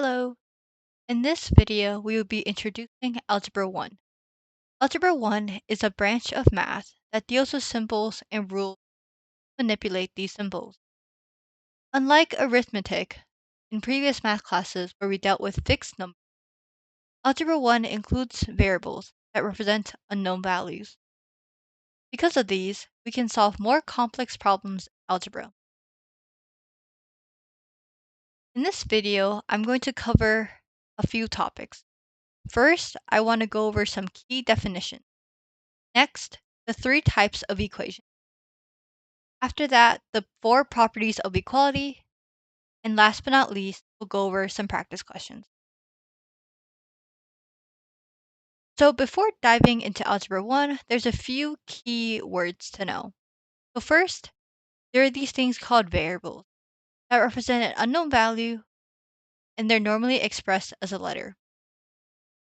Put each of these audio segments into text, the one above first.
Hello. In this video, we will be introducing Algebra 1. Algebra 1 is a branch of math that deals with symbols and rules to manipulate these symbols. Unlike arithmetic, in previous math classes where we dealt with fixed numbers, Algebra 1 includes variables that represent unknown values. Because of these, we can solve more complex problems in algebra. In this video, I'm going to cover a few topics. First, I want to go over some key definitions. Next, the three types of equations. After that, the four properties of equality. And last but not least, we'll go over some practice questions. So before diving into Algebra 1, there's a few key words to know. So first, there are these things called variables that represent an unknown value, and they're normally expressed as a letter.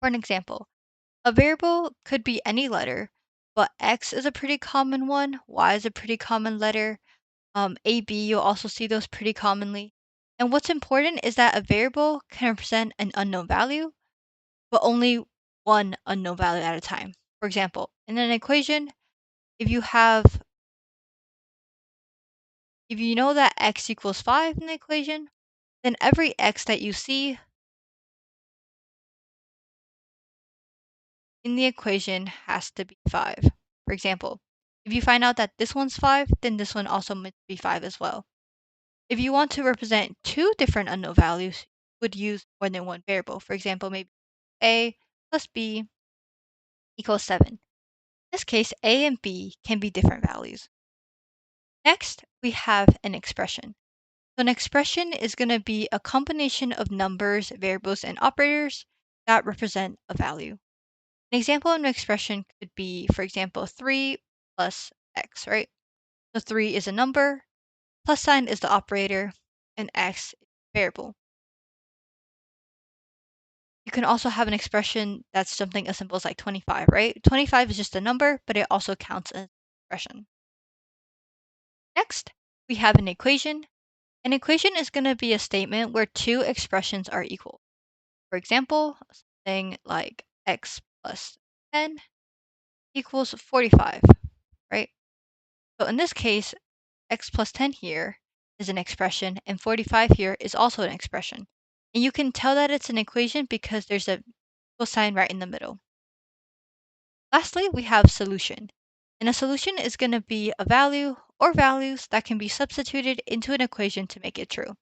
For an example, a variable could be any letter, but X is a pretty common one, Y is a pretty common letter, AB, you'll also see those pretty commonly. And what's important is that a variable can represent an unknown value, but only one unknown value at a time. For example, in an equation, if you know that x equals 5 in the equation, then every x that you see in the equation has to be 5. For example, if you find out that this one's 5, then this one also must be 5 as well. If you want to represent two different unknown values, you would use more than one variable. For example, maybe a plus b equals 7. In this case, a and b can be different values. Next, we have an expression. So an expression is going to be a combination of numbers, variables, and operators that represent a value. An example of an expression could be, for example, 3 plus x, right? So 3 is a number, plus sign is the operator, and x is a variable. You can also have an expression that's something as simple as like 25, right? 25 is just a number, but it also counts as an expression. Next, we have an equation. An equation is going to be a statement where two expressions are equal. For example, something like x plus 10 equals 45, right? So in this case, x plus 10 here is an expression, and 45 here is also an expression. And you can tell that it's an equation because there's a equal sign right in the middle. Lastly, we have solution. And a solution is going to be a value or values that can be substituted into an equation to make it true.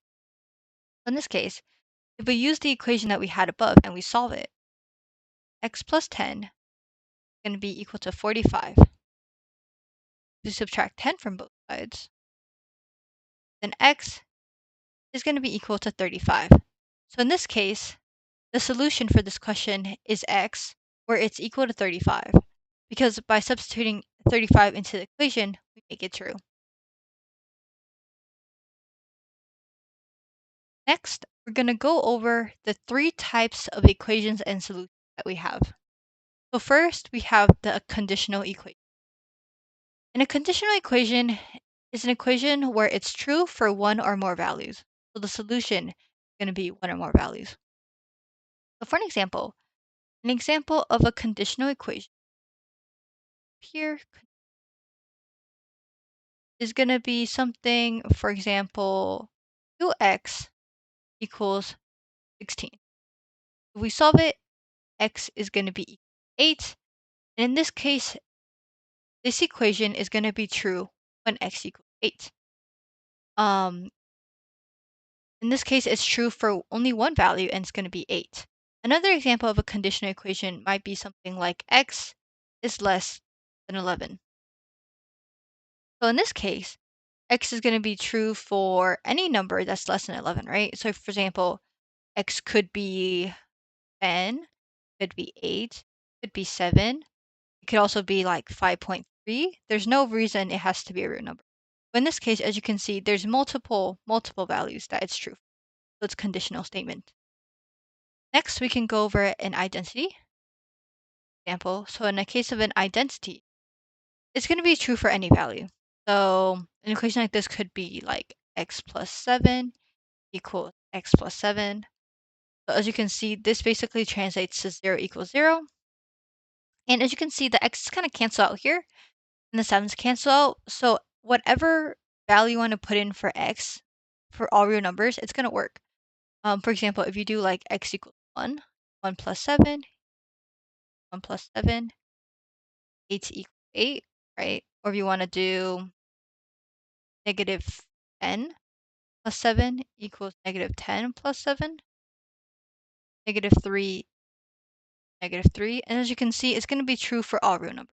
In this case, if we use the equation that we had above and we solve it, x plus 10 is going to be equal to 45. If we subtract 10 from both sides, then x is going to be equal to 35. So in this case, the solution for this question is x, where it's equal to 35, because by substituting 35 into the equation, we make it true. Next, we're going to go over the three types of equations and solutions that we have. So first, we have the conditional equation. And a conditional equation is an equation where it's true for one or more values. So the solution is going to be one or more values. So for an example of a conditional equation here is going to be something, for example, 2x equals 16. If we solve it, x is going to be 8. And in this case, this equation is going to be true when x equals 8. In this case, it's true for only one value, and it's going to be 8. Another example of a conditional equation might be something like x is less than 11. So in this case, x is going to be true for any number that's less than 11, right? So for example, x could be 10, could be 8, could be 7. It could also be like 5.3. There's no reason it has to be a real number. But in this case, as you can see, there's multiple values that it's true. So it's a conditional statement. Next, we can go over an identity example. So in the case of an identity, it's going to be true for any value. So an equation like this could be like x plus 7 equals x plus 7. So as you can see, this basically translates to 0 equals 0. And as you can see, the x's kind of cancel out here, and the 7's cancel out. So whatever value you want to put in for x, for all real numbers, it's going to work. For example, if you do like x equals 1, 1 plus 7, 1 plus 7, 8 equals 8, right? Or if you want to do negative 10 plus 7 equals negative 10 plus 7, negative 3, negative 3. And as you can see, it's going to be true for all real numbers.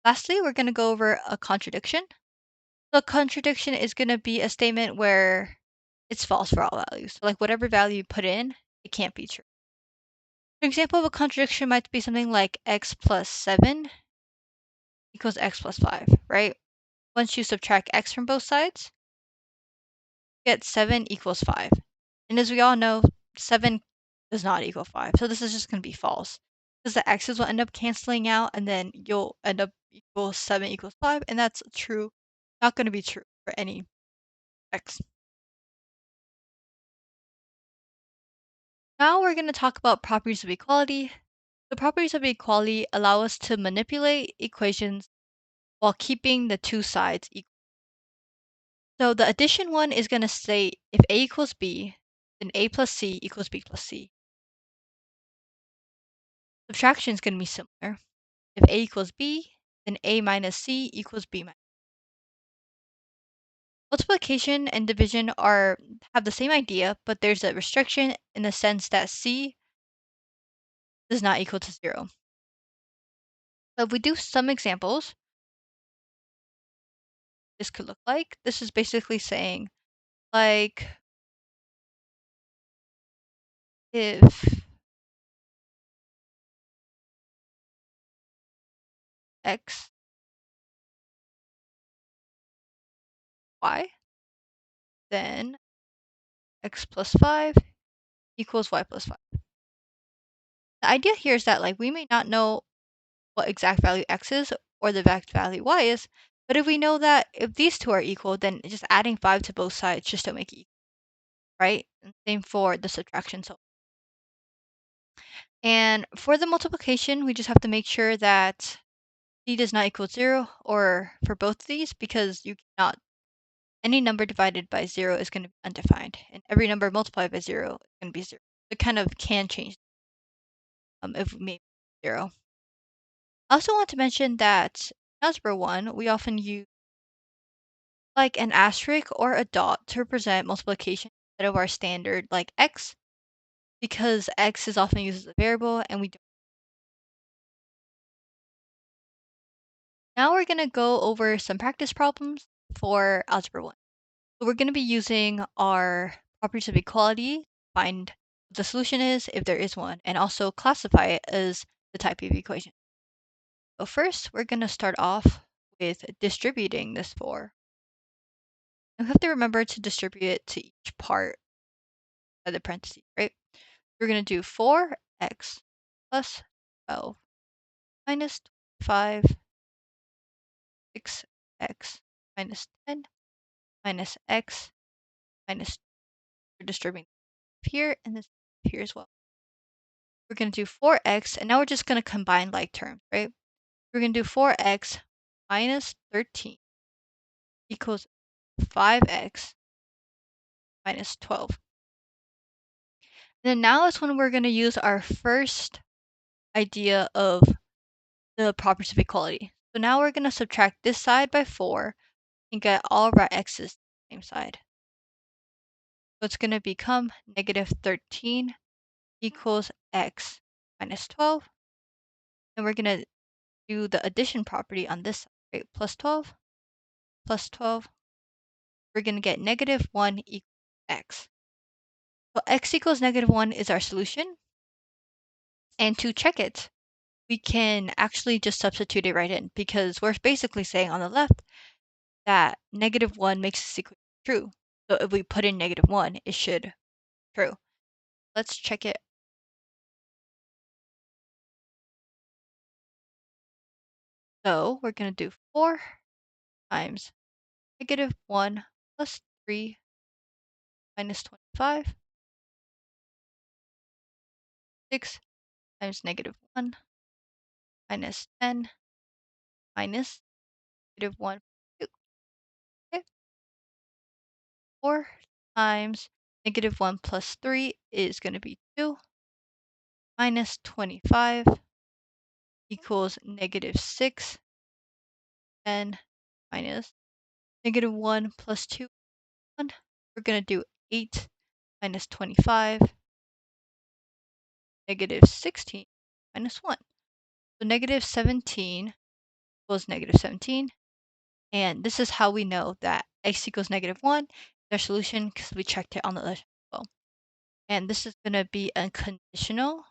Lastly, we're going to go over a contradiction. So a contradiction is going to be a statement where it's false for all values. So like whatever value you put in, it can't be true. An example of a contradiction might be something like x plus 7 equals x plus 5, right? Once you subtract x from both sides, you get 7 equals 5. And as we all know, 7 does not equal 5. So this is just going to be false. Because the x's will end up canceling out, and then you'll end up equals 7 equals 5, and that's true. Not going to be true for any x. Now we're going to talk about properties of equality. The properties of equality allow us to manipulate equations while keeping the two sides equal. So the addition one is going to say if a equals b, then a plus c equals b plus c. Subtraction is going to be similar. If a equals b, then a minus c equals b minus. Multiplication and division have the same idea, but there's a restriction in the sense that c does not equal to 0. So if we do some examples, this could look like, this is basically saying, like, if x, y, then x plus 5 equals y plus 5. The idea here is that like we may not know what exact value x is or the exact value y is, but if we know that if these two are equal, then just adding 5 to both sides should still make it equal, right? And same for the subtraction. And for the multiplication, we just have to make sure that c does not equal 0, or for both of these, because you cannot, any number divided by 0 is going to be undefined, and every number multiplied by 0 is going to be 0. It kind of can change if we make 0. I also want to mention that in Algebra 1, we often use like an asterisk or a dot to represent multiplication instead of our standard like x, because x is often used as a variable and we don't. Now we're going to go over some practice problems for Algebra 1. So we're going to be using our properties of equality to find what the solution is, if there is one, and also classify it as the type of equation. So first, we're going to start off with distributing this 4. You have to remember to distribute it to each part of the parentheses, right? We're going to do 4x plus 12 minus 5, 6x minus 10 minus x minus, we're distributing here and this here as well. We're going to do 4x, and now we're just going to combine like terms, right? We're going to do 4x minus 13 equals 5x minus 12. Then now is when we're going to use our first idea of the properties of equality. So now we're going to subtract this side by 4 and get all of our x's to the same side. So it's going to become negative 13 equals x minus 12. And we're going to do the addition property on this side, right? Plus 12 plus 12. We're going to get negative 1 equals x. So x equals negative 1 is our solution. And to check it, we can actually just substitute it right in, because we're basically saying on the left that negative 1 makes this equation true. So if we put in negative 1, it should be true. Let's check it. So we're going to do 4 times negative 1 plus 3 minus 25. 6 times negative 1 minus 10 minus negative 1. 2. Okay. 4 times negative 1 plus 3 is going to be 2 minus 25 equals negative 6. 10 minus negative 1 plus 2. 1. We're going to do 8 minus 25 negative 16 minus 1. So negative 17 equals negative 17. And this is how we know that x equals negative 1, their solution, because we checked it on the other side as well. And this is going to be a conditional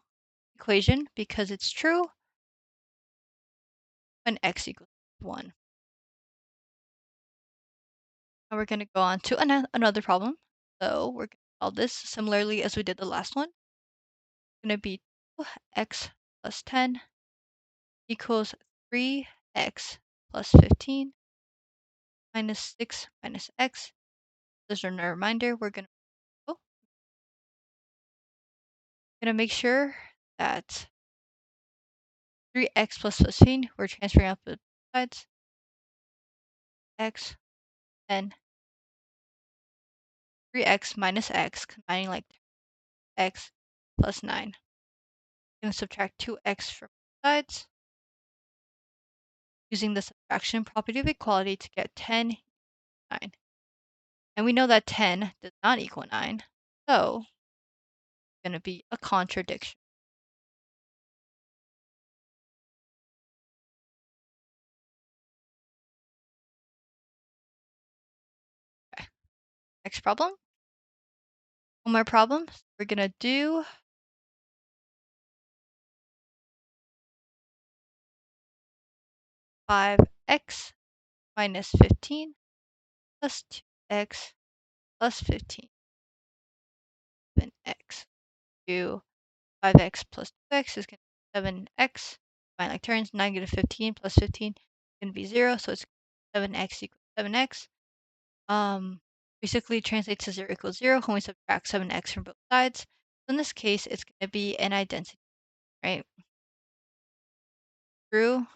equation because it's true when x equals 1. Now we're going to go on to another problem. So we're going to solve this similarly as we did the last one. It's going to be 2x plus 10 equals 3x plus 15 minus 6 minus x. Just a reminder, we're gonna make sure that 3x plus 15, we're transferring out the sides, x, and 3x minus x, combining like x plus 9. We're gonna subtract 2x from both sides, using the subtraction property of equality to get 10 9. And we know that 10 does not equal 9, so it's gonna be a contradiction. Okay. Next problem. One more problem. We're gonna do 5x minus 15 plus 2x plus 15. 7x. Do 5x plus 2x is going to be 7x. Combine like terms, negative 15 plus 15 is going to be 0, so it's 7x equals 7x. Basically translates to 0 equals 0 when we subtract 7x from both sides. So in this case, it's going to be an identity, right? True.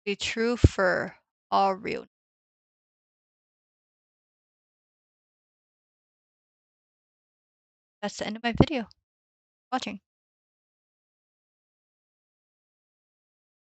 Be true for all real. That's the end of my video. Watching.